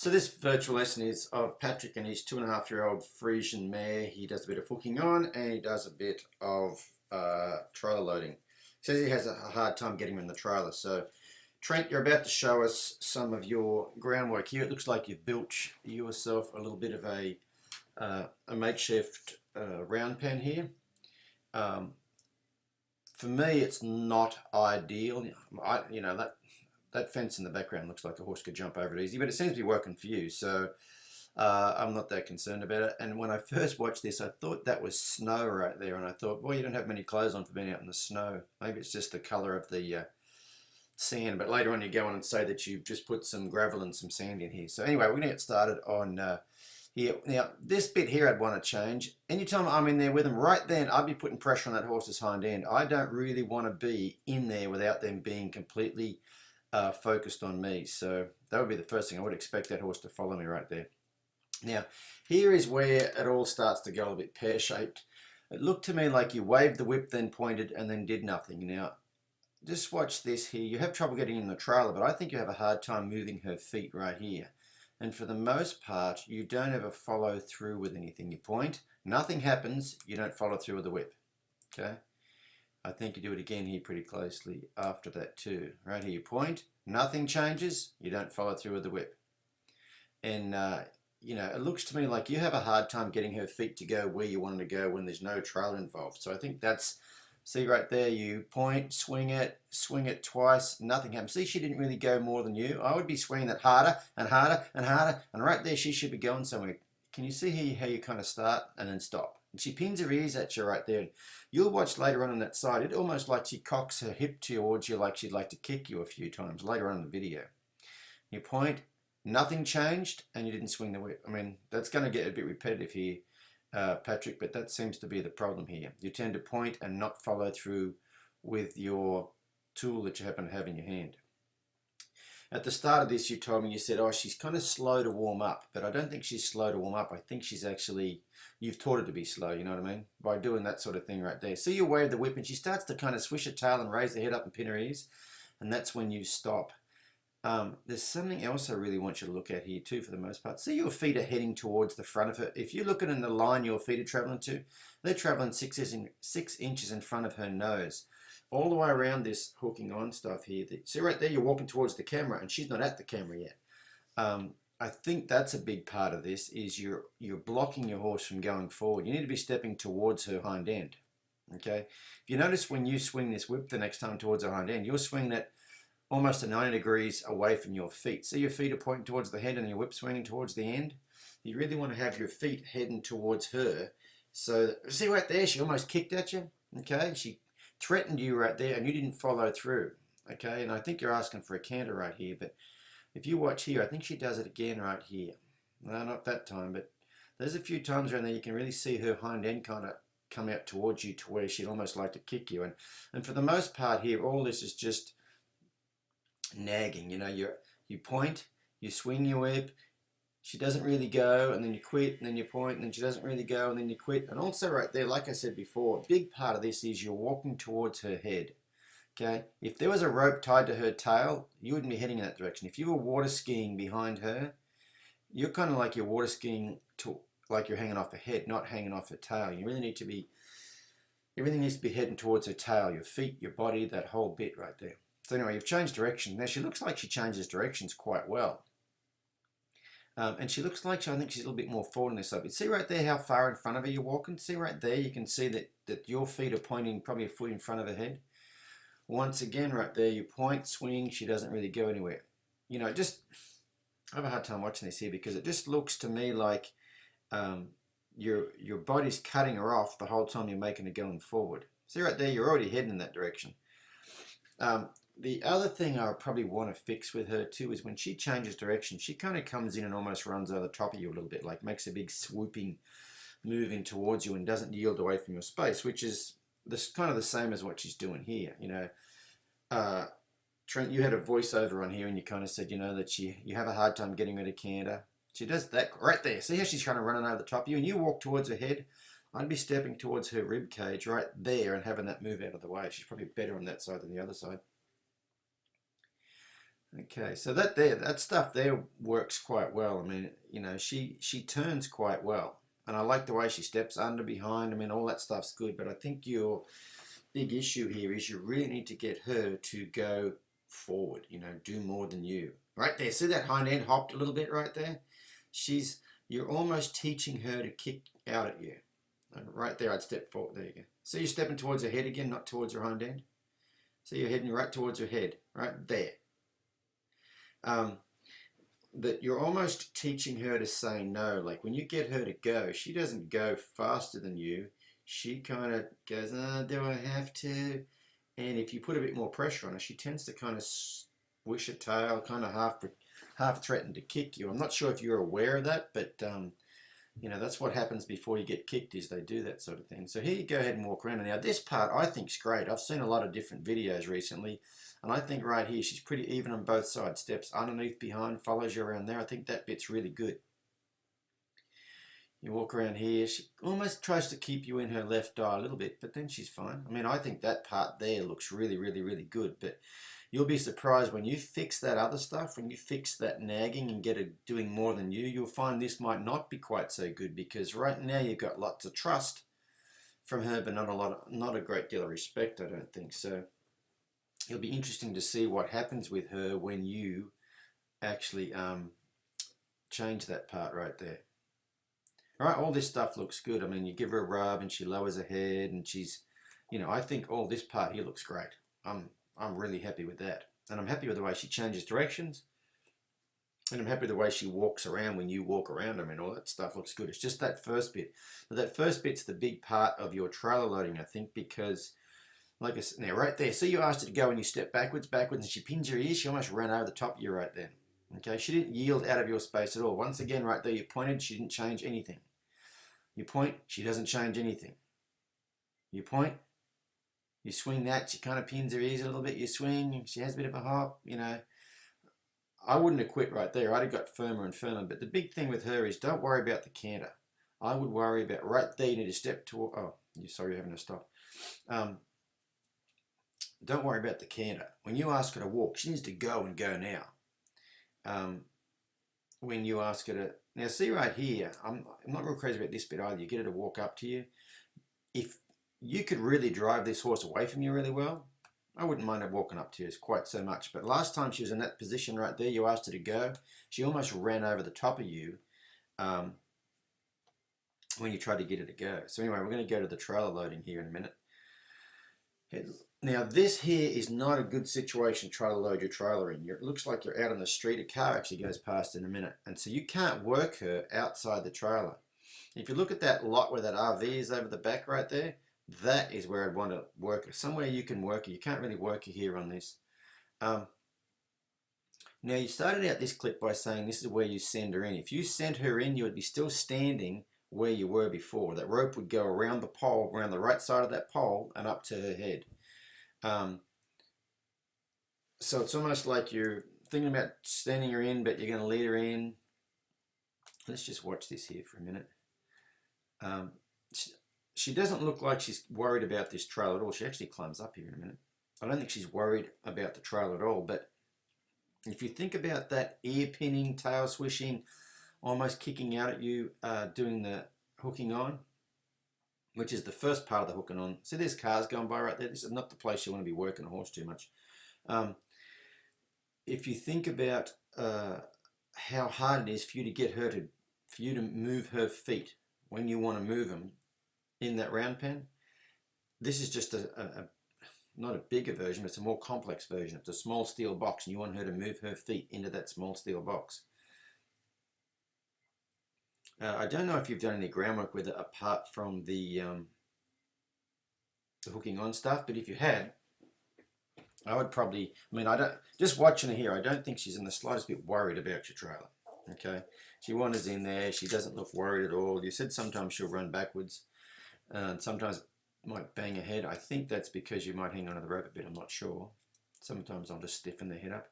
So this virtual lesson is of Patrick and his 2.5-year-old Friesian mare. He does a bit of hooking on and he does a bit of trailer loading. He says he has a hard time getting him in the trailer. So Trent, you're about to show us some of your groundwork here. It looks like you've built yourself a little bit of a makeshift round pen here. For me, it's not ideal. That fence in the background looks like a horse could jump over it easy, but it seems to be working for you, so I'm not that concerned about it. And when I first watched this, I thought that was snow right there, and I thought, boy, you don't have many clothes on for being out in the snow. Maybe it's just the colour of the sand, but later on you go on and say that you've just put some gravel and some sand in here. So anyway, we're going to get started on here. Now, this bit here I'd want to change. Anytime I'm in there with them, right then I'd be putting pressure on that horse's hind end. I don't really want to be in there without them being completely focused on me. So that would be the first thing. I would expect that horse to follow me right there. Now, here is where it all starts to go a bit pear-shaped. It looked to me like you waved the whip, then pointed, and then did nothing. Now, just watch this here. You have trouble getting in the trailer, but I think you have a hard time moving her feet right here. And for the most part, you don't ever follow through with anything. You point, nothing happens, you don't follow through with the whip. Okay? I think you do it again here pretty closely after that too. Right here you point, nothing changes, you don't follow through with the whip. And it looks to me like you have a hard time getting her feet to go where you want them to go when there's no trailer involved. So I think that's, see right there, you point, swing it twice, nothing happens. See, she didn't really go more than you. I would be swinging that harder and harder and harder, and right there she should be going somewhere. Can you see here how you kind of start and then stop? And she pins her ears at you right there. You'll watch later on that side, it almost like she cocks her hip towards you like she'd like to kick you a few times later on in the video. You point, nothing changed, and you didn't swing the whip. I mean, that's going to get a bit repetitive here, Patrick, but that seems to be the problem here. You tend to point and not follow through with your tool that you happen to have in your hand. At the start of this, you told me, you said, oh, she's kind of slow to warm up, but I don't think she's slow to warm up. I think she's actually, you've taught her to be slow, you know what I mean? By doing that sort of thing right there. See, you wave the whip and she starts to kind of swish her tail and raise her head up and pin her ears, and that's when you stop. There's something else I really want you to look at here too for the most part. See, your feet are heading towards the front of her. If you're looking in the line your feet are traveling to, they're traveling 6 inches in front of her nose. All the way around this hooking on stuff here. See right there, you're walking towards the camera and she's not at the camera yet. I think that's a big part of this, is you're blocking your horse from going forward. You need to be stepping towards her hind end. Okay? If you notice when you swing this whip the next time towards her hind end, you're swinging it almost to 90 degrees away from your feet. See, your feet are pointing towards the head and your whip swinging towards the end. You really want to have your feet heading towards her. So, see right there, she almost kicked at you. Okay? She threatened you right there and you didn't follow through. Okay, and I think you're asking for a canter right here, but if you watch here, I think she does it again right here. No, not that time, but there's a few times around there you can really see her hind end kind of come out towards you to where she'd almost like to kick you. And for the most part here, all this is just nagging. You know, you point, you swing your whip, she doesn't really go, and then you quit, and then you point, and then she doesn't really go, and then you quit. And also right there, like I said before, a big part of this is you're walking towards her head. Okay? If there was a rope tied to her tail, you wouldn't be heading in that direction. If you were water skiing behind her, you're kind of like you're water skiing like you're hanging off her head, not hanging off her tail. You really need to be, everything needs to be heading towards her tail, your feet, your body, that whole bit right there. So anyway, you've changed direction. Now she looks like she changes directions quite well. And she looks like, I think she's a little bit more forward in this side. But see right there how far in front of her you're walking? See right there, you can see that your feet are pointing probably a foot in front of her head. Once again, right there, you point, swing, she doesn't really go anywhere. You know, just, I have a hard time watching this here because it just looks to me like your body's cutting her off the whole time you're making her going forward. See right there, you're already heading in that direction. The other thing I probably want to fix with her too is when she changes direction, she kind of comes in and almost runs over the top of you a little bit, like makes a big swooping move in towards you and doesn't yield away from your space, which is this kind of the same as what she's doing here. You know, Trent, you had a voiceover on here and you kind of said, you know, that you have a hard time getting her to canter. She does that right there. See how she's kind of running over the top of you, and you walk towards her head. I'd be stepping towards her rib cage right there and having that move out of the way. She's probably better on that side than the other side. Okay, so that stuff there works quite well. I mean, you know, she turns quite well, and I like the way she steps under, behind. I mean, all that stuff's good. But I think your big issue here is you really need to get her to go forward. You know, do more than you. Right there, see that hind end hopped a little bit right there. You're almost teaching her to kick out at you. And right there, I'd step forward. There you go. See, you're stepping towards her head again, not towards her hind end. See, you're heading right towards her head, right there. That you're almost teaching her to say no. Like when you get her to go, she doesn't go faster than you. She kind of goes, oh, do I have to? And if you put a bit more pressure on her, she tends to kind of swish her tail, kind of half threaten to kick you. I'm not sure if you're aware of that, but you know, that's what happens before you get kicked, is they do that sort of thing. So here you go ahead and walk around. And now this part I think is great. I've seen a lot of different videos recently, and I think right here she's pretty even on both sides. Steps underneath, behind, follows you around there. I think that bit's really good. You walk around here, she almost tries to keep you in her left eye a little bit, but then she's fine. I mean, I think that part there looks really, really, really good, but you'll be surprised when you fix that other stuff, when you fix that nagging and get it doing more than you, you'll find this might not be quite so good, because right now you've got lots of trust from her, but not a great deal of respect, I don't think. So it'll be interesting to see what happens with her when you actually change that part right there. All right, all this stuff looks good. I mean, you give her a rub and she lowers her head and she's, you know, I think all this part here looks great. I'm really happy with that. And I'm happy with the way she changes directions. And I'm happy with the way she walks around when you walk around. I mean, all that stuff looks good. It's just that first bit. But that first bit's the big part of your trailer loading, I think, because, like I said, now right there, see, you asked her to go and you step backwards, and she pins your ears. She almost ran over the top of you right there. Okay, she didn't yield out of your space at all. Once again, right there, you pointed, she didn't change anything. You point, she doesn't change anything. You point, you swing that, she kind of pins her ears a little bit. You swing, she has a bit of a hop, you know. I wouldn't have quit right there. I'd have got firmer and firmer. But the big thing with her is don't worry about the canter. I would worry about right there, you need to step toward, oh, you're sorry you're having to stop. Don't worry about the canter. When you ask her to walk, she needs to go and go now. When you ask her to, now see right here, I'm not real crazy about this bit either. You get her to walk up to you. If you could really drive this horse away from you really well, I wouldn't mind her walking up to you quite so much. But last time she was in that position right there, you asked her to go, she almost ran over the top of you when you tried to get her to go. So anyway, we're going to go to the trailer loading here in a minute. Now this here is not a good situation to try to load your trailer in. It looks like you're out on the street. A car actually goes past in a minute. And so you can't work her outside the trailer. If you look at that lot where that RV is over the back right there, that is where I'd want to work her. Somewhere you can work her. You can't really work her here on this. Now you started out this clip by saying this is where you send her in. If you sent her in, you would be still standing where you were before. That rope would go around the pole, around the right side of that pole and up to her head. So it's almost like you're thinking about sending her in, but you're going to lead her in. Let's just watch this here for a minute. She doesn't look like she's worried about this trail at all. She actually climbs up here in a minute. I don't think she's worried about the trail at all, but if you think about that ear pinning, tail swishing, almost kicking out at you, doing the hooking on, which is the first part of the hooking on. See, there's cars going by right there. This is not the place you want to be working a horse too much. If you think about how hard it is for you to get her to, for you to move her feet when you want to move them in that round pen, this is just not a bigger version, but it's a more complex version. It's a small steel box and you want her to move her feet into that small steel box. I don't know if you've done any groundwork with it apart from the hooking on stuff, but if you had, I would probably, I mean, I don't, just watching her here, I don't think she's in the slightest bit worried about your trailer. Okay, she wanders in there, she doesn't look worried at all. You said sometimes she'll run backwards, and sometimes might bang her head. I think that's because you might hang onto the rope a bit, I'm not sure. Sometimes I'll just stiffen the head up.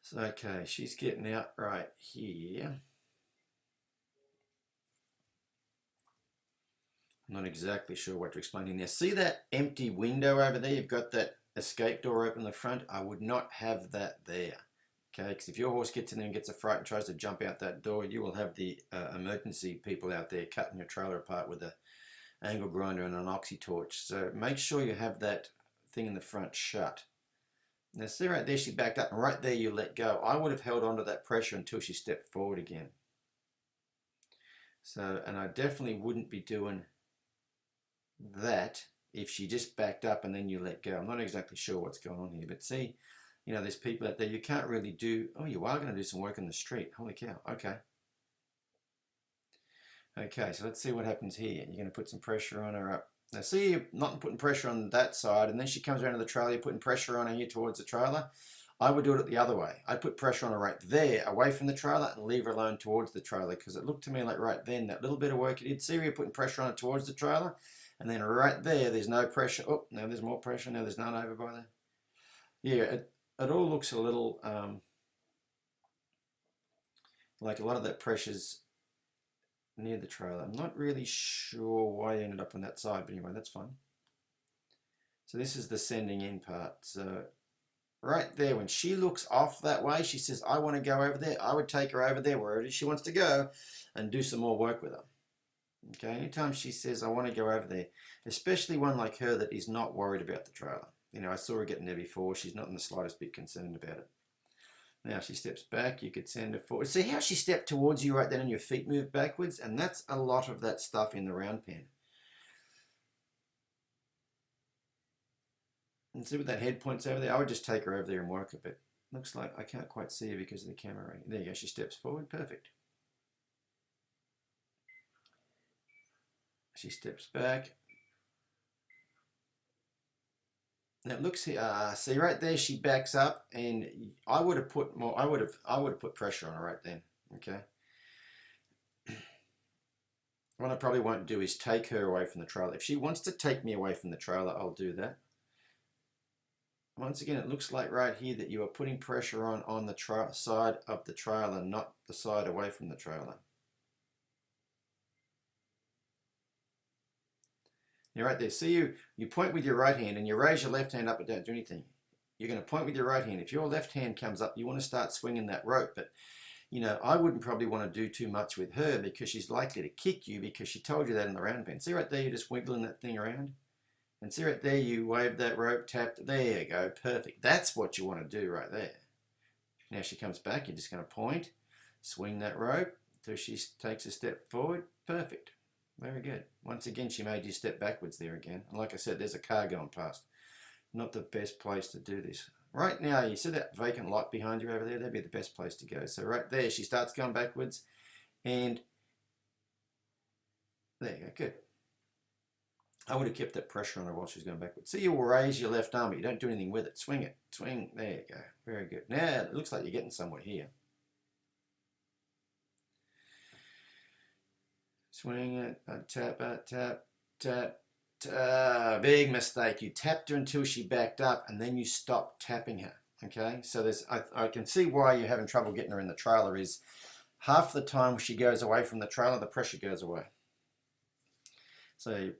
So, okay, she's getting out right here. I'm not exactly sure what to explain here. Now, see that empty window over there? You've got that escape door open in the front, I would not have that there. Okay, because if your horse gets in there and gets a fright and tries to jump out that door, you will have the emergency people out there cutting your trailer apart with a angle grinder and an oxy torch. So make sure you have that thing in the front shut. Now see right there, she backed up, and right there you let go. I would have held on to that pressure until she stepped forward again. So, and I definitely wouldn't be doing that if she just backed up and then you let go. I'm not exactly sure what's going on here, but see, you know, there's people out there, you can't really do, oh, you are going to do some work in the street. Holy cow, okay. Okay, so let's see what happens here. You're going to put some pressure on her up. Now see, you're not putting pressure on that side, and then she comes around to the trailer, you're putting pressure on her here towards the trailer. I would do it the other way. I'd put pressure on her right there, away from the trailer, and leave her alone towards the trailer, because it looked to me like right then, that little bit of work you did, see you're putting pressure on her towards the trailer, and then right there, there's no pressure. Oh, now there's more pressure, now there's none over by there. Yeah, it all looks a little like a lot of that pressure's near the trailer. I'm not really sure why I ended up on that side, but anyway, that's fine. So this is the sending in part. So right there, when she looks off that way, she says, I want to go over there. I would take her over there, wherever she wants to go, and do some more work with her. Okay, anytime she says, I want to go over there, especially one like her that is not worried about the trailer. You know, I saw her getting there before. She's not in the slightest bit concerned about it. Now she steps back, you could send her forward. See how she stepped towards you right then and your feet move backwards? And that's a lot of that stuff in the round pen. And see what that head points over there? I would just take her over there and work a bit. Looks like I can't quite see her because of the camera. There you go, she steps forward, perfect. She steps back. Now it looks here, see right there, she backs up, and I would have put more. I would have put pressure on her right then. Okay. What I probably won't do is take her away from the trailer. If she wants to take me away from the trailer, I'll do that. Once again, it looks like right here that you are putting pressure on the side of the trailer, not the side away from the trailer. You're right there. See, you point with your right hand and you raise your left hand up, but don't do anything. You're going to point with your right hand. If your left hand comes up, you want to start swinging that rope. But, you know, I wouldn't probably want to do too much with her because she's likely to kick you because she told you that in the round pen. See right there, you're just wiggling that thing around. And see right there, you wave that rope, tapped. There you go, perfect. That's what you want to do right there. Now she comes back, you're just going to point, swing that rope until she takes a step forward. Perfect. Very good. Once again, she made you step backwards there again. And like I said, there's a car going past. Not the best place to do this. Right now, you see that vacant lot behind you over there? That'd be the best place to go. So right there, she starts going backwards. And there you go, good. I would have kept that pressure on her while she's going backwards. See, you will raise your left arm, but you don't do anything with it. Swing it. Swing. There you go. Very good. Now, it looks like you're getting somewhere here. Swing it, tap, tap, tap. Big mistake. You tapped her until she backed up, and then you stopped tapping her. Okay, so there's I can see why you're having trouble getting her in the trailer. Is half the time she goes away from the trailer, the pressure goes away. So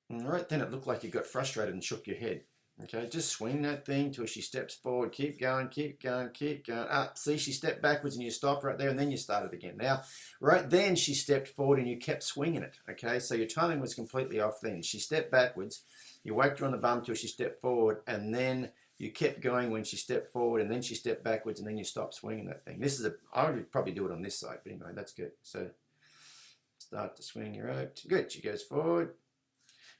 right then it looked like you got frustrated and shook your head. Okay, just swing that thing till she steps forward. Keep going, keep going, keep going. Up. See, she stepped backwards and you stopped right there and then you started again. Now, right then she stepped forward and you kept swinging it. Okay, so your timing was completely off then. She stepped backwards. You whacked her on the bum till she stepped forward, and then you kept going when she stepped forward, and then she stepped backwards, and then you stopped swinging that thing. This is I would probably do it on this side, but anyway, that's good. So start to swing your rope. Good, she goes forward.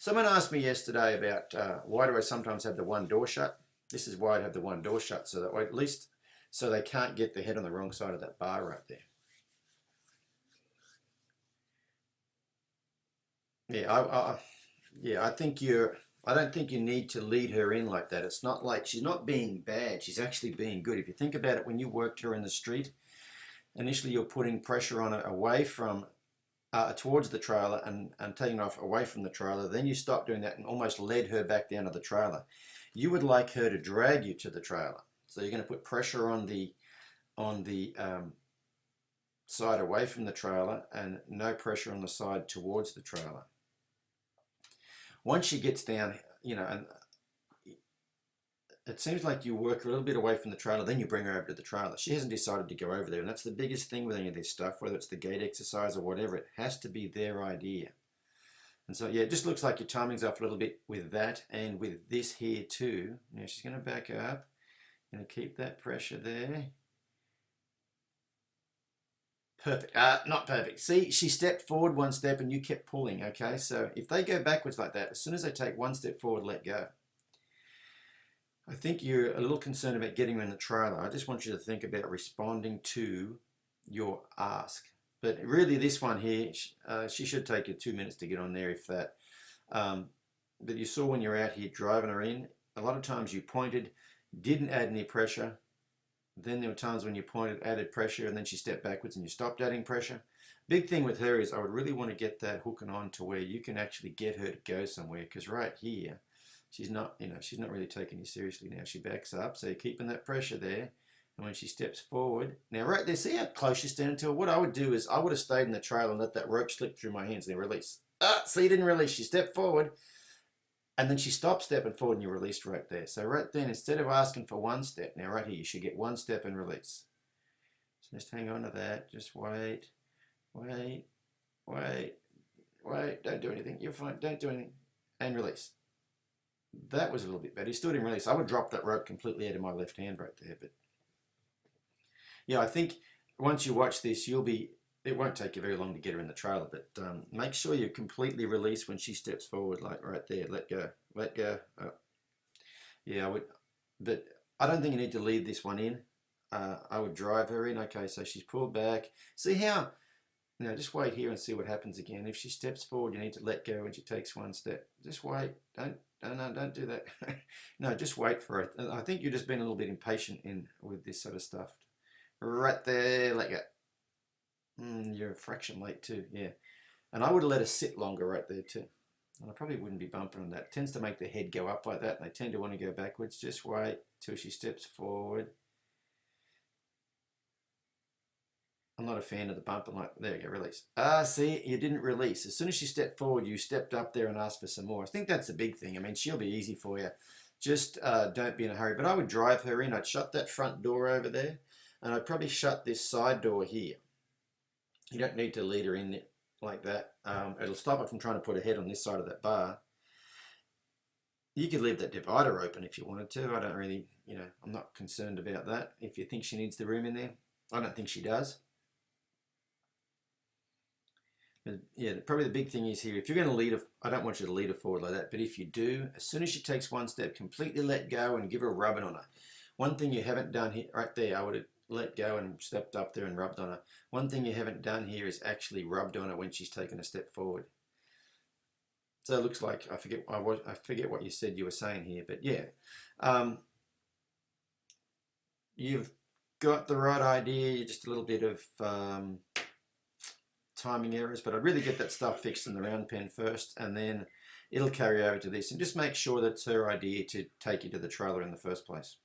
Someone asked me yesterday about why do I sometimes have the one door shut. This is why I have the one door shut, so that way at least so they can't get the head on the wrong side of that bar right there. Yeah, I think I don't think you need to lead her in like that. It's not like she's not being bad. She's actually being good. If you think about it, when you worked her in the street, initially you're putting pressure on her away from towards the trailer and taking off away from the trailer. Then you stop doing that and almost led her back down to the trailer. You would like her to drag you to the trailer. So you're going to put pressure on the side away from the trailer and no pressure on the side towards the trailer. Once she gets down, you know, and it seems like you work a little bit away from the trailer, then you bring her over to the trailer. She hasn't decided to go over there, and that's the biggest thing with any of this stuff, whether it's the gait exercise or whatever. It has to be their idea. And so, yeah, it just looks like your timing's off a little bit with that and with this here too. Now she's going to back up, going to keep that pressure there. Perfect. Not perfect. See, she stepped forward one step and you kept pulling, okay? So if they go backwards like that, as soon as they take one step forward, let go. I think you're a little concerned about getting her in the trailer. I just want you to think about responding to your ask. But really this one here, she should take you 2 minutes to get on there if that. But you saw when you're out here driving her in, a lot of times you pointed, didn't add any pressure. Then there were times when you pointed, added pressure, and then she stepped backwards and you stopped adding pressure. Big thing with her is I would really want to get that hooking on to where you can actually get her to go somewhere, because right here, she's not, she's not really taking you seriously now. She backs up, so you're keeping that pressure there. And when she steps forward, now right there, see how close she's standing to her? What I would do is I would have stayed in the trailer and let that rope slip through my hands and then release. See, you didn't release. She stepped forward. And then she stopped stepping forward and you released right there. So right then, instead of asking for one step, now right here, you should get one step and release. So just hang on to that. Just wait, wait, wait, wait. Don't do anything. You're fine. Don't do anything. And release. That was a little bit better. You still didn't release. I would drop that rope completely out of my left hand right there. But yeah, I think once you watch this, it won't take you very long to get her in the trailer, but make sure you completely release when she steps forward, like right there. Let go, let go. Oh. Yeah, I would, but I don't think you need to leave this one in. I would drive her in. Okay, so she's pulled back. See how, now just wait here and see what happens again. If she steps forward, you need to let go when she takes one step. Just wait. Don't do that. No, just wait for it. I think you're just being a little bit impatient with this sort of stuff. Right there, let go. You're a fraction late too, yeah. And I would have let her sit longer right there too. And I probably wouldn't be bumping on that. It tends to make the head go up like that, and they tend to want to go backwards. Just wait till she steps forward. I'm not a fan of the bumping like, there you go, release. See, you didn't release. As soon as she stepped forward, you stepped up there and asked for some more. I think that's the big thing. I mean, she'll be easy for you. Just don't be in a hurry. But I would drive her in. I'd shut that front door over there, and I'd probably shut this side door here. You don't need to lead her in like that. It'll stop her from trying to put her head on this side of that bar. You could leave that divider open if you wanted to. I don't really, I'm not concerned about that. If you think she needs the room in there, I don't think she does. But yeah, probably the big thing is here, if you're going to lead her, I don't want you to lead her forward like that, but if you do, as soon as she takes one step, completely let go and give her a rubbing on her. One thing you haven't done here, right there, I would have let go and stepped up there and rubbed on her. One thing you haven't done here is actually rubbed on her when she's taken a step forward. So it looks like, I forget what you said you were saying here, but yeah. You've got the right idea, just a little bit of timing errors, but I'd really get that stuff fixed in the round pen first, and then it'll carry over to this. And just make sure that's her idea to take you to the trailer in the first place.